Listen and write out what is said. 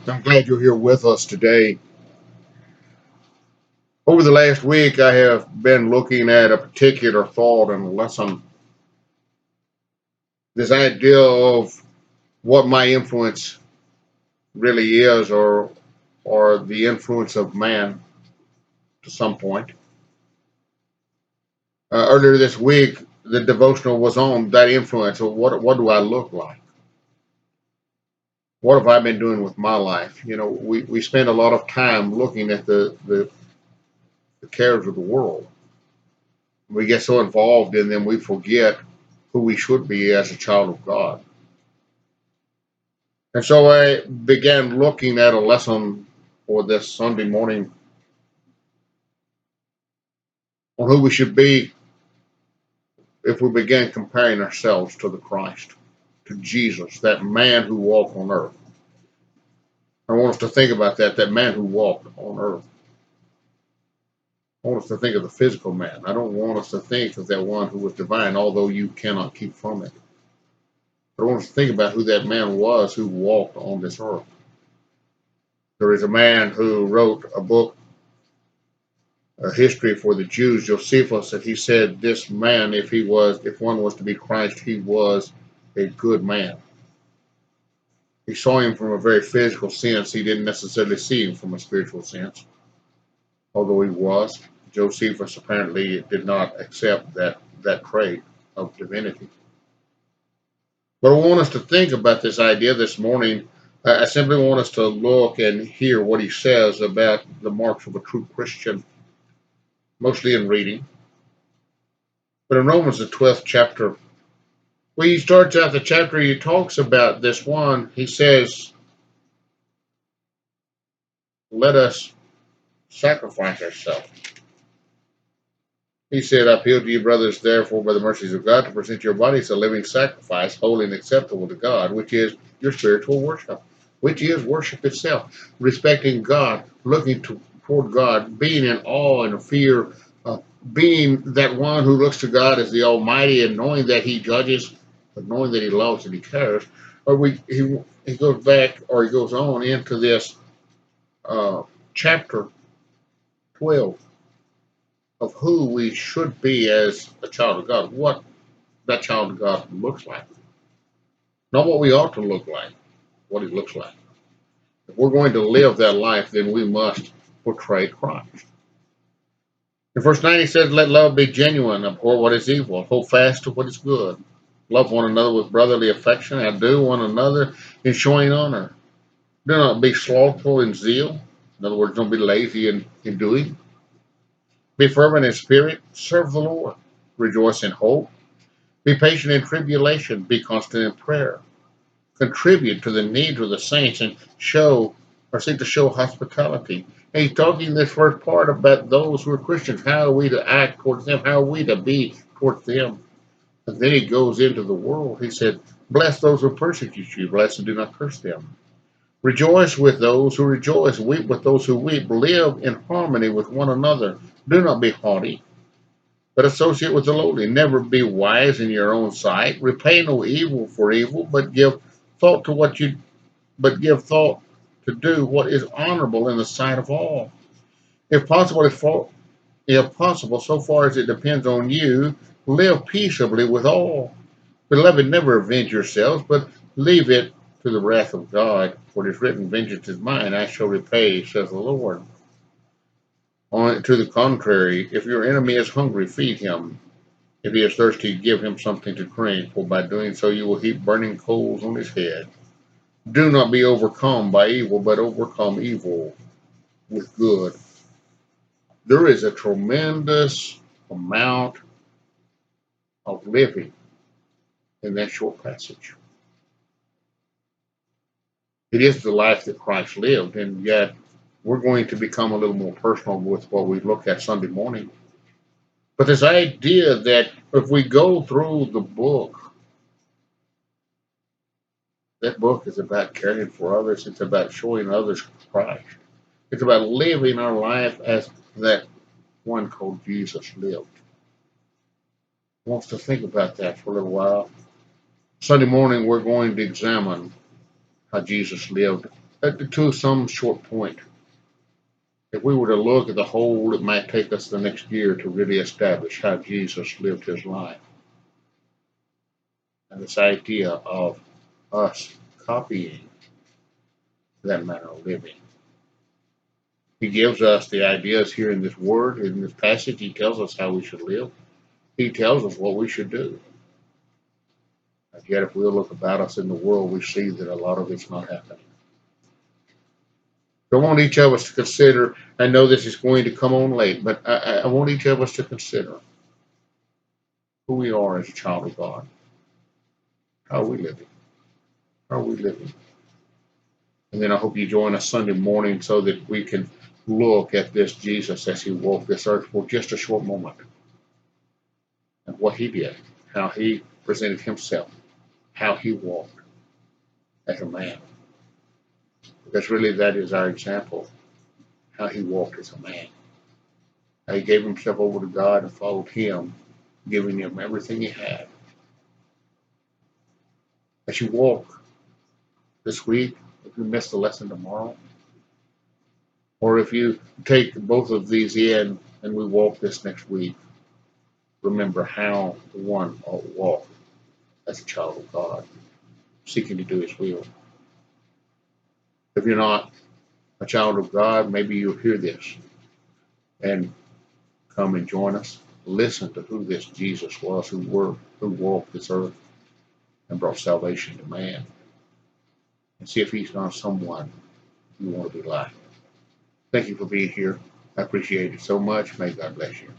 I'm glad you're here with us today. Over the last week, I have been looking at a particular thought and lesson. This idea of what my influence really is, or the influence of man to some point. Earlier this week, the devotional was on that influence. So what do I look like? What have I been doing with my life? We spend a lot of time looking at the cares of the world. We get so involved in them, we forget who we should be as a child of God. And so I began looking at a lesson for this Sunday morning on who we should be if we began comparing ourselves to the Christ, to Jesus, that man who walked on earth. I want us to think about that man who walked on earth. I want us to think of the physical man. I don't want us to think of that one who was divine, although you cannot keep from it. But I want us to think about who that man was who walked on this earth. There is a man who wrote a book, a history for the Jews, Josephus, and he said this man, if one was to be Christ, he was a good man. He saw him from a very physical sense. He didn't necessarily see him from a spiritual sense, although he was. Josephus apparently did not accept that trait of divinity. But I want us to think about this idea this morning. I simply want us to look and hear what he says about the marks of a true Christian, mostly in reading. But in Romans, the 12th chapter, when he starts out the chapter, he talks about this one. He says, let us sacrifice ourselves. He said, I appeal to you, brothers, therefore, by the mercies of God, to present your bodies a living sacrifice, holy and acceptable to God, which is your spiritual worship, which is worship itself, respecting God, looking toward God, being in awe and fear, being that one who looks to God as the Almighty and knowing that He judges, but knowing that He loves and He cares. Or he goes back, or he goes on into this chapter 12 of who we should be as a child of God, what that child of God looks like. Not what we ought to look like, what He looks like. If we're going to live that life, then we must portray Christ. In verse 9 he says, let love be genuine, abhor what is evil, hold fast to what is good. Love one another with brotherly affection, outdo one another in showing honor. Do not be slothful in zeal. In other words, don't be lazy in doing. Be fervent in spirit, serve the Lord. Rejoice in hope. Be patient in tribulation, be constant in prayer. Contribute to the needs of the saints and seek to show hospitality. And he's talking this first part about those who are Christians. How are we to act towards them? How are we to be towards them? And then he goes into the world. He said, bless those who persecute you. Bless and do not curse them. Rejoice with those who rejoice. Weep with those who weep. Live in harmony with one another. Do not be haughty, but associate with the lowly. Never be wise in your own sight. Repay no evil for evil, but give thought to give thought to do what is honorable in the sight of all. If possible, so far as it depends on you, live peaceably with all. Beloved, never avenge yourselves, but leave it to the wrath of God. For it is written, vengeance is mine, I shall repay, says the Lord. To the contrary, if your enemy is hungry, feed him. If he is thirsty, give him something to drink, for by doing so you will heap burning coals on his head. Do not be overcome by evil, but overcome evil with good. There is a tremendous amount of living in that short passage. It is the life that Christ lived, and yet we're going to become a little more personal with what we look at Sunday morning. But this idea that if we go through the book, that book is about caring for others. It's about showing others Christ. It's about living our life as that one called Jesus lived. I want us to think about that for a little while. Sunday morning, we're going to examine how Jesus lived to some short point. If we were to look at the whole, it might take us the next year to really establish how Jesus lived his life. And this idea of us copying that manner of living. He gives us the ideas here in this word, in this passage. He tells us how we should live. He tells us what we should do. And yet, if we look about us in the world, we see that a lot of it's not happening. So I want each of us to consider. I know this is going to come on late, but I want each of us to consider who we are as a child of God. How are we living? How are we living? And then I hope you join us Sunday morning so that we can look at this Jesus as he walked this earth for just a short moment and what he did, how he presented himself, how he walked as a man. Because really that is our example, how he walked as a man. How he gave himself over to God and followed him, giving him everything he had. As you walk this week, if you miss the lesson tomorrow, or if you take both of these in and we walk this next week, remember how one ought to walk as a child of God, seeking to do his will. If you're not a child of God, maybe you'll hear this and come and join us. Listen to who this Jesus was, who walked this earth and brought salvation to man. And see if he's not someone you want to be like. Thank you for being here. I appreciate it so much. May God bless you.